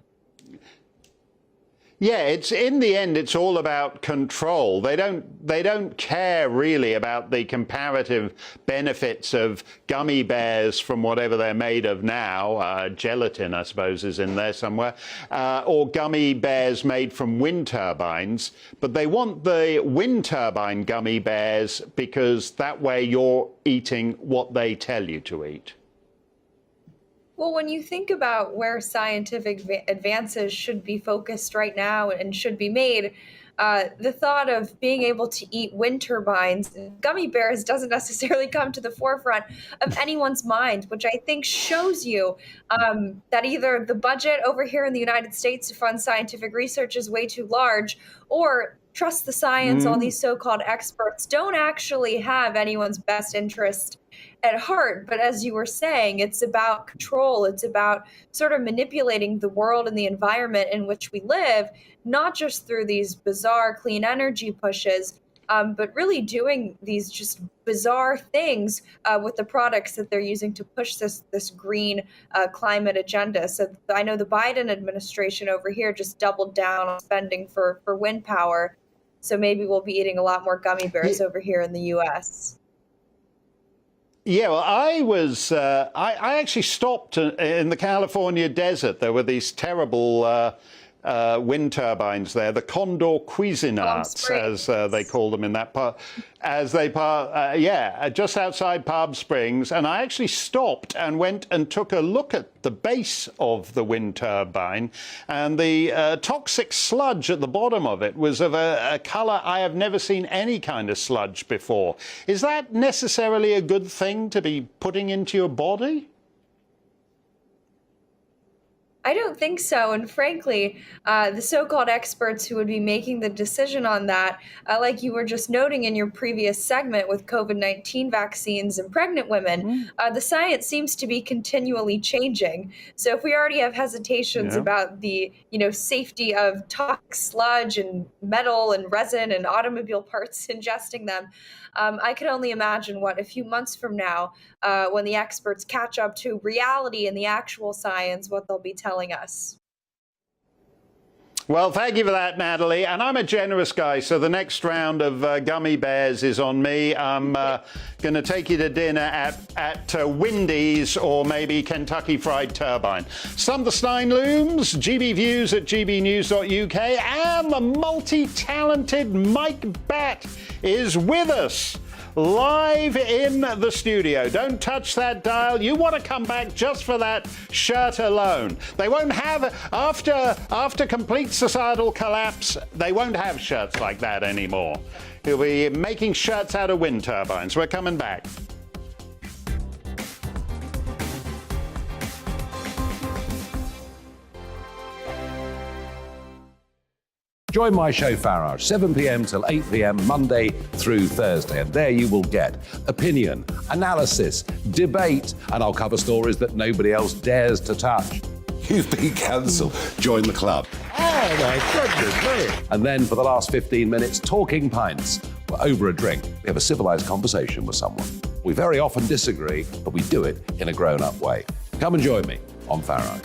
Yeah, it's in the end, it's all about control. They don't care really about the comparative benefits of gummy bears from whatever they're made of now. Gelatin, I suppose, is in there somewhere, or gummy bears made from wind turbines. But they want the wind turbine gummy bears because that way you're eating what they tell you to eat. Well, when you think about where scientific advances should be focused right now and should be made, the thought of being able to eat wind turbines and gummy bears doesn't necessarily come to the forefront of anyone's mind, which I think shows you that either the budget over here in the United States to fund scientific research is way too large, or trust the science, all these so-called experts don't actually have anyone's best interest at heart. But as you were saying, it's about control. It's about sort of manipulating the world and the environment in which we live, not just through these bizarre clean energy pushes, but really doing these just bizarre things with the products that they're using to push this green climate agenda. So I know the Biden administration over here just doubled down on spending for wind power. So maybe we'll be eating a lot more gummy bears over here in the U.S. Yeah, well, I actually stopped in the California desert. There were these terrible wind turbines there, the Condor Cuisinarts, as they call them in that part, just outside Palm Springs. And I actually stopped and went and took a look at the base of the wind turbine, and the toxic sludge at the bottom of it was of a color I have never seen any kind of sludge before. Is that necessarily a good thing to be putting into your body? I don't think so. And frankly, the so-called experts who would be making the decision on that, like you were just noting in your previous segment with COVID-19 vaccines and pregnant women, the science seems to be continually changing. So if we already have hesitations about the, safety of toxic sludge and metal and resin and automobile parts ingesting them, I can only imagine what a few months from now, when the experts catch up to reality and the actual science, what they'll be telling us. Well, thank you for that, Natalie. And I'm a generous guy, so the next round of gummy bears is on me. I'm going to take you to dinner at Wendy's or maybe Kentucky Fried Turbine. Summer Steyn looms, GB Views at GBnews.uk, and the multi-talented Mike Batt is with us. Live in the studio. Don't touch that dial. You want to come back just for that shirt alone. They won't have, after complete societal collapse, they won't have shirts like that anymore. He'll be making shirts out of wind turbines. We're coming back. Join my show Farage, 7 p.m. till 8 p.m. Monday through Thursday. And there you will get opinion, analysis, debate, and I'll cover stories that nobody else dares to touch. You've been cancelled. Join the club. Oh my goodness me. And then for the last 15 minutes, talking pints. We're over a drink. We have a civilised conversation with someone. We very often disagree, but we do it in a grown-up way. Come and join me on Farage.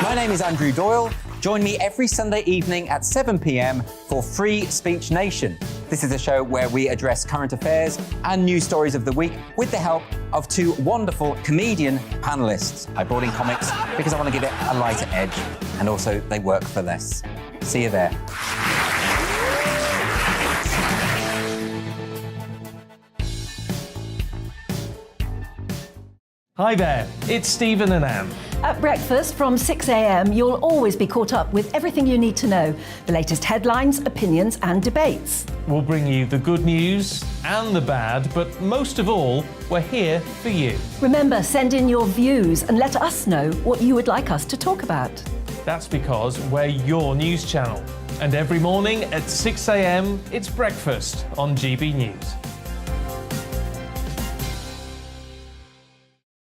My name is Andrew Doyle. Join me every Sunday evening at 7 p.m. for Free Speech Nation. This is a show where we address current affairs and news stories of the week with the help of two wonderful comedian panelists. I brought in comics because I want to give it a lighter edge, and also they work for less. See you there. Hi there, it's Stephen and Anne. At breakfast from 6 a.m, you'll always be caught up with everything you need to know, the latest headlines, opinions and debates. We'll bring you the good news and the bad, but most of all, we're here for you. Remember, send in your views and let us know what you would like us to talk about. That's because we're your news channel. And every morning at 6 a.m, it's breakfast on GB News.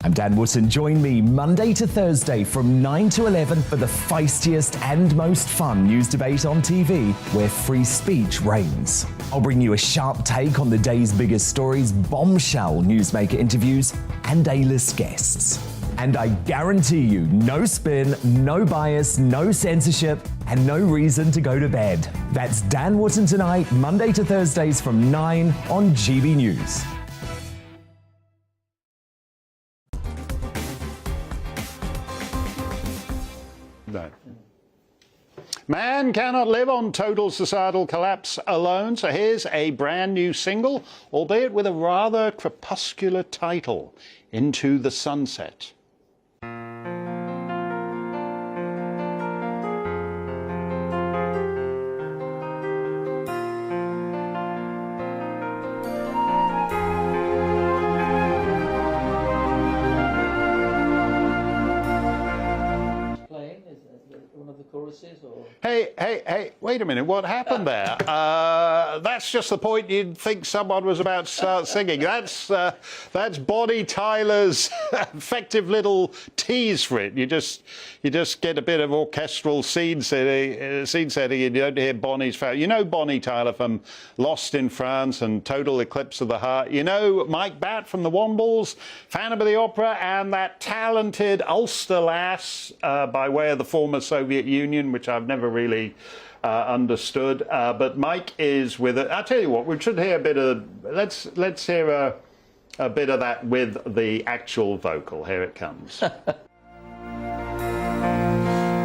I'm Dan Wootton. Join me Monday to Thursday from 9 to 11 for the feistiest and most fun news debate on TV, where free speech reigns. I'll bring you a sharp take on the day's biggest stories, bombshell newsmaker interviews, and A-list guests. And I guarantee you, no spin, no bias, no censorship, and no reason to go to bed. That's Dan Wootton Tonight, Monday to Thursdays from 9 on GB News. No. Man cannot live on total societal collapse alone, so here's a brand new single, albeit with a rather crepuscular title, Into the Sunset. Hey, wait a minute, what happened there? That's just the point you'd think someone was about to start singing. That's Bonnie Tyler's effective little tease for it. You just get a bit of orchestral scene setting and you don't hear Bonnie's... You know Bonnie Tyler from Lost in France and Total Eclipse of the Heart. You know Mike Batt from the Wombles, Phantom of the Opera, and that talented Ulster lass by way of the former Soviet Union, which I've never really understood. But Mike is with it. I'll tell you what, we should hear a bit of... Let's hear a bit of that with the actual vocal. Here it comes.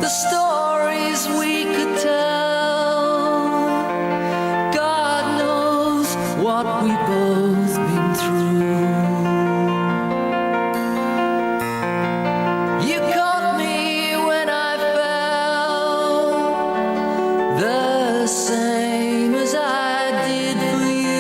The stories we could tell, God knows what we both been through. You caught me when I fell, the same as I did for you.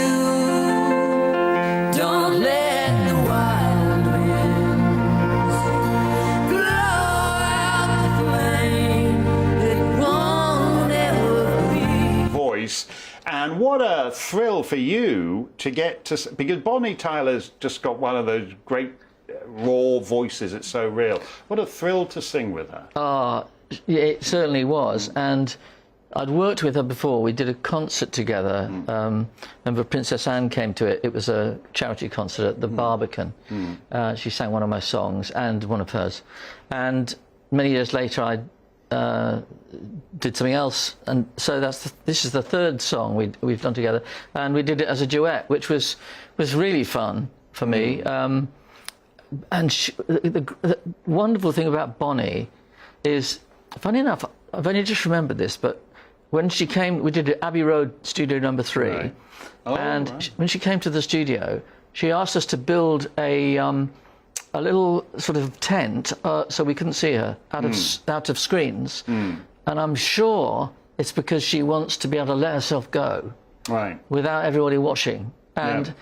thrill for you to get to, because Bonnie Tyler's just got one of those great raw voices. It's so real. What a thrill to sing with her. Yeah, it certainly was. And I'd worked with her before. We did a concert together. Remember Princess Anne came to it. It was a charity concert at the Barbican. She sang one of my songs and one of hers. And many years later, I did something else. And so this is the third song we've done together. And we did it as a duet, which was really fun for me. And the wonderful thing about Bonnie is, funny enough, I've only just remembered this, but when she came, we did Abbey Road Studio number 3, right. And when she came to the studio, she asked us to build a little sort of tent so we couldn't see her out of screens, and I'm sure it's because she wants to be able to let herself go, right, without everybody watching. And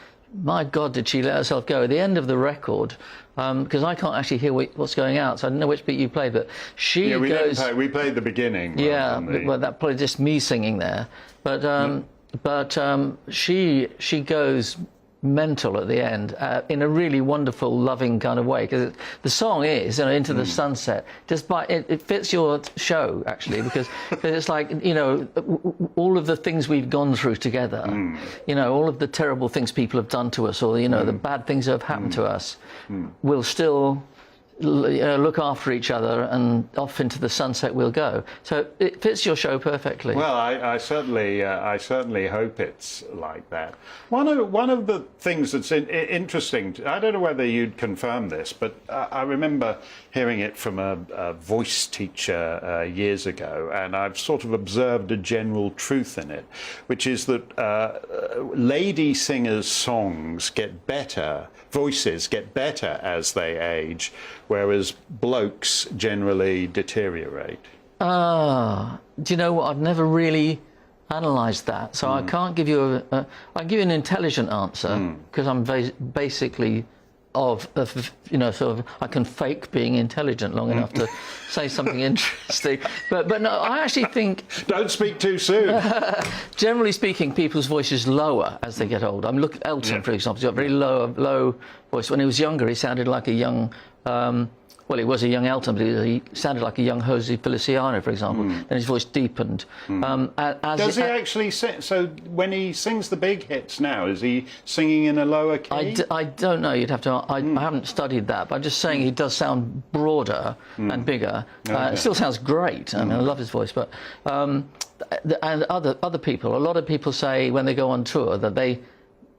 my God, did she let herself go at the end of the record? Because I can't actually hear what's going out, so I don't know which beat you played, but she goes... we played the beginning. Yeah, well, that's probably just me singing there. But she goes mental at the end in a really wonderful, loving kind of way, because the song is Into the Sunset. Just it fits your show, actually, because it's like, all of the things we've gone through together, all of the terrible things people have done to us, or the bad things that have happened to us, will still look after each other, and off into the sunset we'll go. So it fits your show perfectly. Well, I certainly hope it's like that. One of the things that's interesting, I don't know whether you'd confirm this, but I remember hearing it from a voice teacher years ago, and I've sort of observed a general truth in it, which is that lady singers' songs get better, voices get better as they age, whereas blokes generally deteriorate. Do you know what? I've never really analysed that, so I can't give you I give you an intelligent answer, because I'm basically sort of, I can fake being intelligent long enough to say something interesting. But no, I actually think... Don't speak too soon. Generally speaking, people's voices lower as they get older. Look at Elton, for example. He's got a very low voice. When he was younger, he sounded like a young... well, he was a young Elton, but he sounded like a young Jose Feliciano, for example. Then his voice deepened. Does he actually sing? So when he sings the big hits now, is he singing in a lower key? I don't know. You'd have to. I haven't studied that, but I'm just saying he does sound broader and bigger. It still sounds great. I mean, I love his voice, but and other people. A lot of people say when they go on tour that they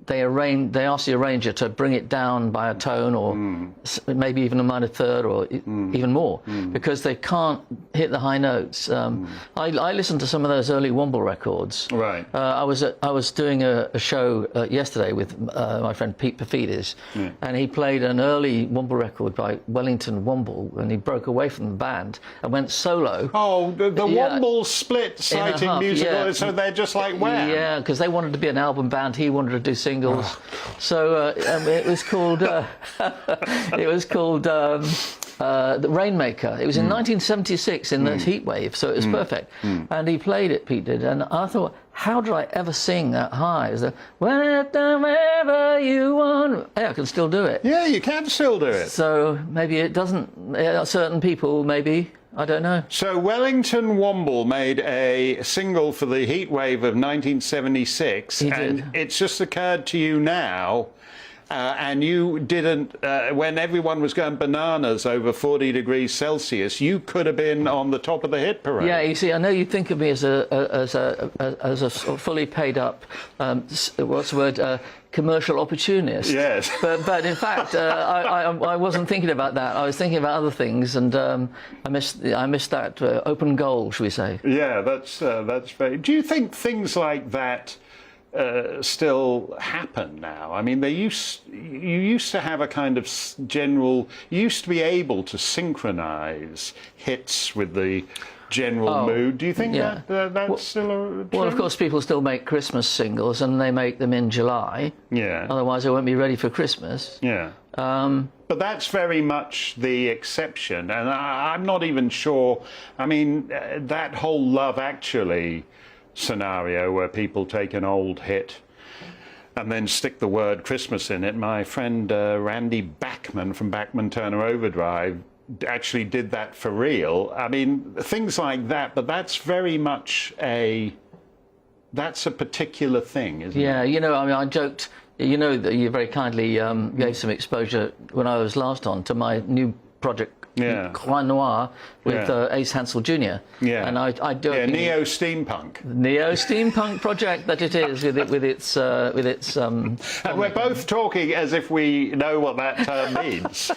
ask the arranger to bring it down by a tone, or maybe even a minor third, or even more, because they can't hit the high notes. I listened to some of those early Womble records. Right. I was doing a show yesterday with my friend Pete Perfides, and he played an early Womble record by Wellington Womble, and he broke away from the band and went solo. Oh, the Womble split citing musical, so they're just like Wham. Yeah, because they wanted to be an album band, he wanted to do singles. So it was called the Rainmaker. It was in 1976 in the heat wave, so it was perfect. And he played it, Pete did, and I thought, how did I ever sing that high? Is that whenever you want? Yeah, I can still do it. Yeah, you can still do it. So maybe it doesn't. Certain people, maybe. I don't know. So Wellington Womble made a single for the heat wave of 1976, and it's just occurred to you now, and you didn't, when everyone was going bananas over 40 degrees Celsius, you could have been on the top of the hit parade. Yeah, you see, I know you think of me as a sort of fully paid up, what's the word, commercial opportunist. Yes. But in fact, I wasn't thinking about that. I was thinking about other things, and I missed that open goal, should we say? Yeah, that's very. Do you think things like that still happen now? I mean, you used to have a kind of general. You used to be able to synchronise hits with the general mood. Do you think that's still a trend? Well, of course, people still make Christmas singles, and they make them in July. Yeah. Otherwise, they won't be ready for Christmas. Yeah. But that's very much the exception, and I'm not even sure. I mean, that whole Love Actually scenario where people take an old hit and then stick the word Christmas in it. My friend Randy Bachman from Bachman Turner Overdrive actually did that for real. I mean, things like that, but that's very much that's a particular thing, isn't it? Yeah, you know, I mean, I joked, you know, that you very kindly gave some exposure when I was last on to my new project, Croix Noir, with Ace Hansel Jr. Yeah. And I do it. Neo-steampunk. Neo-steampunk project that it is with its. And we're both talking as if we know what that term means.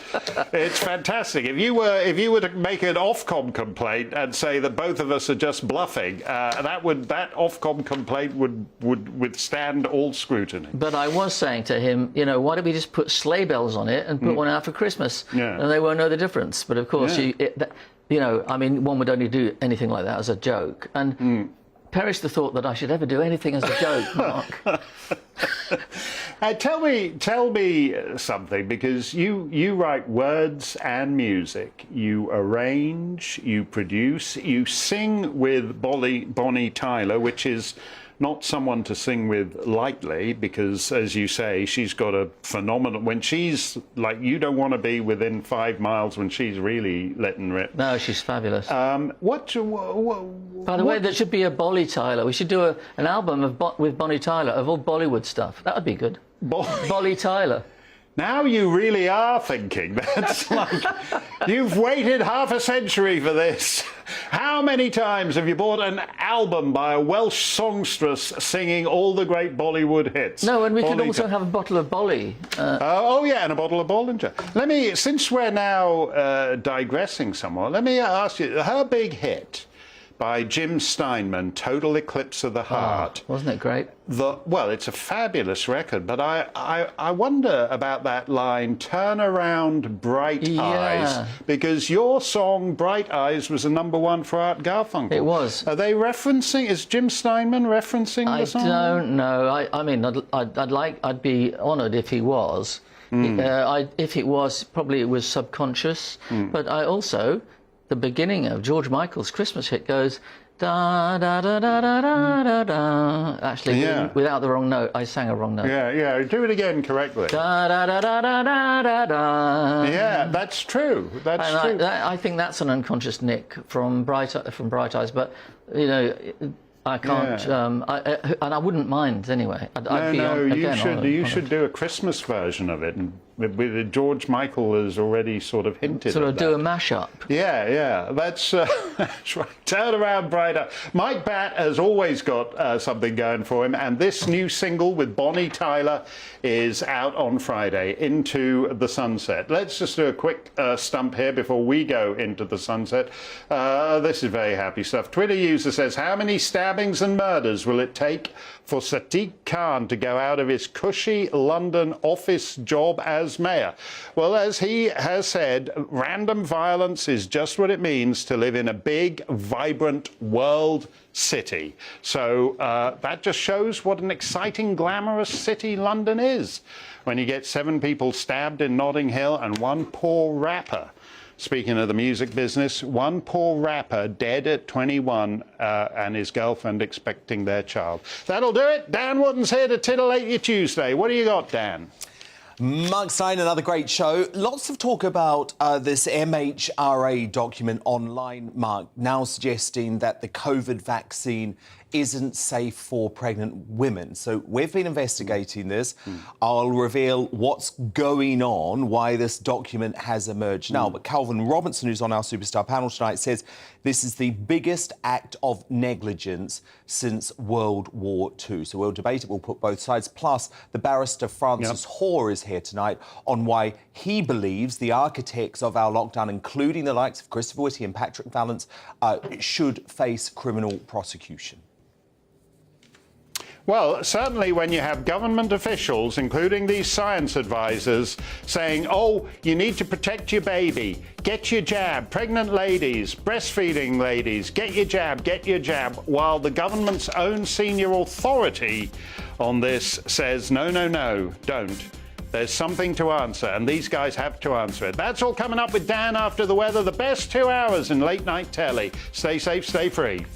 It's fantastic. If you were to make an Ofcom complaint and say that both of us are just bluffing, that Ofcom complaint would withstand all scrutiny. But I was saying to him, you know, why don't we just put sleigh bells on it and put one out for Christmas, and they won't know the difference. But of course, you know, I mean, one would only do anything like that as a joke. And perish the thought that I should ever do anything as a joke, Mark. Tell me something, because you write words and music, you arrange, you produce, you sing with Bonnie Tyler, which is not someone to sing with lightly, because, as you say, she's got a phenomenal... When she's, like, you don't want to be within 5 miles when she's really letting rip. No, she's fabulous. By the way, there should be a Bolly Tyler. We should do an album with Bonnie Tyler of all Bollywood stuff. That would be good. Bolly Tyler. Now you really are thinking. That's like, you've waited half a century for this. How many times have you bought an album by a Welsh songstress singing all the great Bollywood hits? No, and we could also have a bottle of Bolly. Oh, yeah, and a bottle of Bollinger. Let me, since we're now digressing somewhat, let me ask you, her big hit by Jim Steinman, Total Eclipse of the Heart. Wasn't it great? Well, it's a fabulous record, but I wonder about that line, turn around, bright eyes, because your song, Bright Eyes, was a #1 for Art Garfunkel. It was. Are they referencing, is Jim Steinman referencing the song? I don't know. I mean, I'd be honoured if he was. If it was, probably it was subconscious, but I also... The beginning of George Michael's Christmas hit goes da da da da da da da. Actually, without the wrong note, I sang a wrong note. Yeah, do it again correctly. Da da da da da da da da. Yeah, that's true. That's true. I think that's an unconscious nick from Bright Eyes, but you know. I can't, and I wouldn't mind anyway. You should do a Christmas version of it, and with George Michael has already sort of hinted. Sort of at do a mashup. Yeah, that's right. Turn around, brighter. Mike Batt has always got something going for him, and this new single with Bonnie Tyler is out on Friday, Into the Sunset. Let's just do a quick stump here before we go into the sunset. This is very happy stuff. Twitter user says, how many stabbings and murders will it take for Sadiq Khan to go out of his cushy London office job as mayor? Well, as he has said, random violence is just what it means to live in a big, vibrant world city. So that just shows what an exciting, glamorous city London is, when you get 7 people stabbed in Notting Hill and 1 poor rapper. Speaking of the music business, 1 poor rapper dead at 21 and his girlfriend expecting their child. That'll do it. Dan Wootton's here to titillate you Tuesday. What do you got, Dan? Mark Steyn, another great show. Lots of talk about this MHRA document online, Mark, now suggesting that the COVID vaccine isn't safe for pregnant women. So we've been investigating this. I'll reveal what's going on, why this document has emerged now. But Calvin Robinson, who's on our Superstar panel tonight, says this is the biggest act of negligence since World War II. So we'll debate it, we'll put both sides. Plus, the barrister Francis Hoare is here tonight on why he believes the architects of our lockdown, including the likes of Christopher Whitty and Patrick Vallance, should face criminal prosecution. Well, certainly when you have government officials, including these science advisors, saying, oh, you need to protect your baby, get your jab, pregnant ladies, breastfeeding ladies, get your jab, while the government's own senior authority on this says, no, don't. There's something to answer, and these guys have to answer it. That's all coming up with Dan after the weather, the best 2 hours in late night telly. Stay safe, stay free.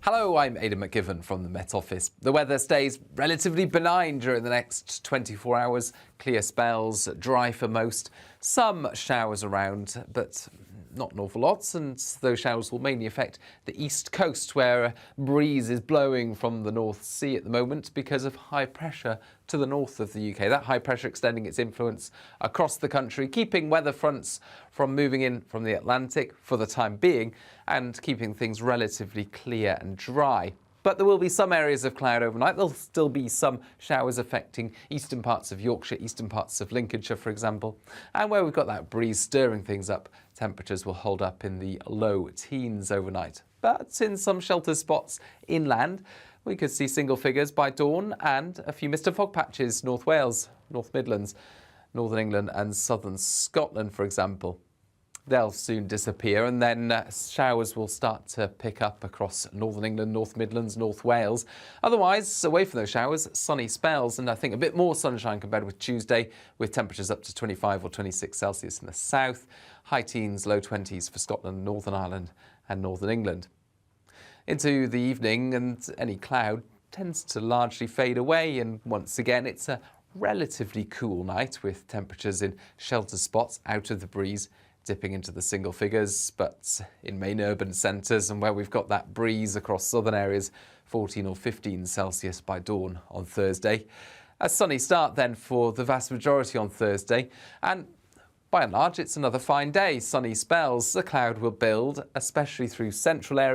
Hello, I'm Aidan McGivern from the Met Office. The weather stays relatively benign during the next 24 hours. Clear spells, dry for most. Some showers around, but not an awful lot, and those showers will mainly affect the east coast, where a breeze is blowing from the North Sea at the moment because of high pressure to the north of the UK. That high pressure extending its influence across the country, keeping weather fronts from moving in from the Atlantic for the time being and keeping things relatively clear and dry. But there will be some areas of cloud overnight. There'll still be some showers affecting eastern parts of Yorkshire, eastern parts of Lincolnshire, for example. And where we've got that breeze stirring things up, temperatures will hold up in the low teens overnight. But in some shelter spots inland, we could see single figures by dawn and a few mist and fog patches, North Wales, North Midlands, Northern England and southern Scotland, for example. They'll soon disappear, and then showers will start to pick up across Northern England, North Midlands, North Wales. Otherwise, away from those showers, sunny spells, and I think a bit more sunshine compared with Tuesday, with temperatures up to 25 or 26 Celsius in the south, high teens, low 20s for Scotland, Northern Ireland and Northern England. Into the evening, and any cloud tends to largely fade away, and once again it's a relatively cool night with temperatures in shelter spots out of the breeze dipping into the single figures, but in main urban centres and where we've got that breeze across southern areas, 14 or 15 Celsius by dawn on Thursday. A sunny start then for the vast majority on Thursday, and by and large it's another fine day. Sunny spells, the cloud will build, especially through central areas.